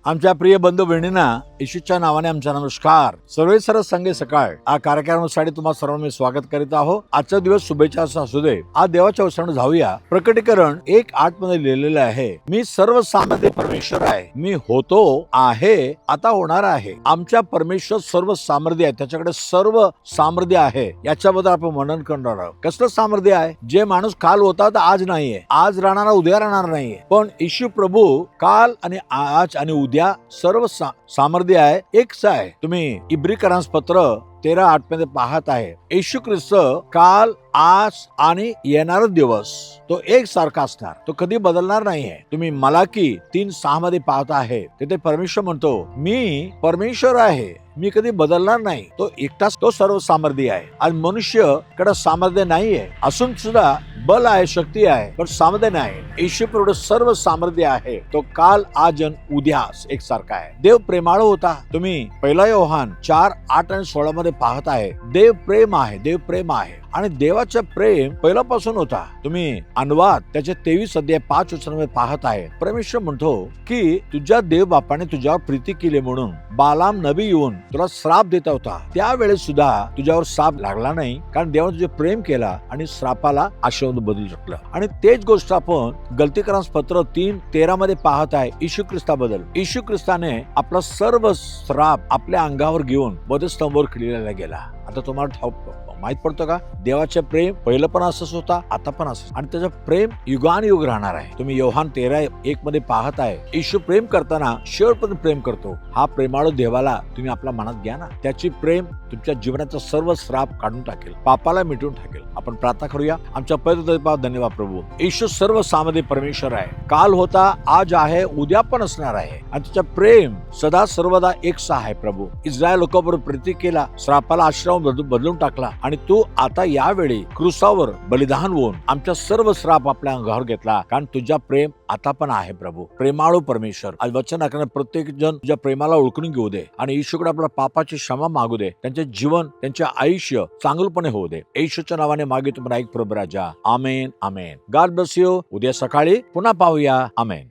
आमच्या प्रिय बंधू बहिणींना येशूच्या नावाने आमचा नमस्कार. सर्वेसर्व संघे सकाळ या कार्यक्रमासाठी तुम्हा सर्वांनी स्वागत करीत आहोत. आजचा दिवस शुभेच्छा असू दे. आज देवाच्या वचनात जाऊया. प्रकटीकरण 1:8 मध्ये लिहिलेलं आहे, मी सर्वसामर्थ्य परमेश्वर आहे, मी होतो, आहे, आता होणार आहे. आमच्या परमेश्वर सर्व सामर्थ्य आहे, त्याच्याकडे सर्व सामर्थ्य आहे. याच्याबद्दल आपण वर्णन करणार आहोत. कसलं सामर्थ्य आहे? जे माणूस काल होता तर आज नाहीये, आज राहणारा उद्या राहणार नाहीये, पण येशू प्रभू काल आणि आज आणि उद्या सर्व सामर्थ्य आहे, एकच आहे. तुम्ही इब्रिकरांस पत्र 13:8 मध्ये पाहत आहे, येशू ख्रिस्त काल, आज आणि येणारा दिवस तो एक सारखा असणार, तो कधी बदलणार नाहीये. तुम्ही मलाकी 3:6 मध्ये पाहत आहे, तिथे परमेश्वर म्हणतो, मी परमेश्वर आहे, मी कधी बदलणार नाही. तो एकटाच, तो सर्व सामर्थ्य आहे. आज मनुष्य कडे सामर्थ्य नाहीये, असून सुद्धा बल आहे, शक्ती आहे, पण सामर्थ्य नाही. येशू प्रभू सर्व सामर्थ्य आहे, तो काल, आज आणि उद्या एक सारखा आहे. देव प्रेमाळू होता. तुम्ही 1 योहान 4:8 आणि 16 मध्ये पाहत आहे, देव प्रेम आहे, देव प्रेम आहे, आणि देवाचं प्रेम पहिल्यापासून होता. तुम्ही अनुवाद त्याचे 23:5 पाहत आहे, परमेश्वर म्हणतो की तुझ्या देव बापाने तुझ्यावर प्रीती केली म्हणून बालाम नबी येऊन तुला श्राप देता होता, त्यावेळेस सुद्धा तुझ्यावर श्राप लागला नाही, कारण देवाने तुझे प्रेम केला आणि श्रापाला आशीर्वाद बदलू शकलं. आणि तेच गोष्ट आपण गलतीकरांस पत्र 3:13 मध्ये पाहत आहे. येशू ख्रिस्ताबद्दल, येशू ख्रिस्ताने आपला सर्व श्राप आपल्या अंगावर घेऊन वधस्तंभावर खिळलेला गेला. आता तुम्हाला माहित पडतो का, देवाचे प्रेम पहिलं पण असंच होता, आता पण असंच, आणि त्याचं प्रेम युगानुयुग राहणार आहे. तुम्ही योहान 13:1 मध्ये पाहत आहे, येशू प्रेम करताना शेवटपर्यंत प्रेम करतो. हा प्रेमाळू देवाला तुम्ही आपल्या मनात घ्या ना, त्याची प्रेम तुमच्या जीवनाचा सर्व श्राप काढून टाकेल, पापाला मिटवून टाकेल. आपण प्रार्थना करूया. आमच्या पवित्र धन्यवाद प्रभू. येशू सर्व सामर्थ्य परमेश्वर आहे, काल होता, आज आहे, उद्या पण असणार आहे, आणि त्याचं प्रेम सदा सर्वदा एकसा आहे. प्रभू, इस्रायल लोकांबरोबर प्रीती केला, श्रापाला आश्रम बदलून टाकला, आणि तू आता यावेळी क्रुसावर बलिदान होऊन आमच्या सर्व श्राप आपल्या अंगावर घेतला, कारण तुझ्या प्रेम आता पण आहे. प्रभू, प्रेमाळू परमेश्वर, आज वचन ऐकणारे प्रत्येक जण तुझ्या प्रेमाला ओळखून घेऊ दे, आणि येशूकडे आपल्या पापाची क्षमा मागू दे. त्यांचे जीवन, त्यांचे आयुष्य चांगलपणे होऊ दे. येशूच्या नावाने मागे तुम्हाला ऐक प्रभू राजा. Amen, amen. God bless you. उद्या सकाळी पुन्हा पाहूया. आमेन.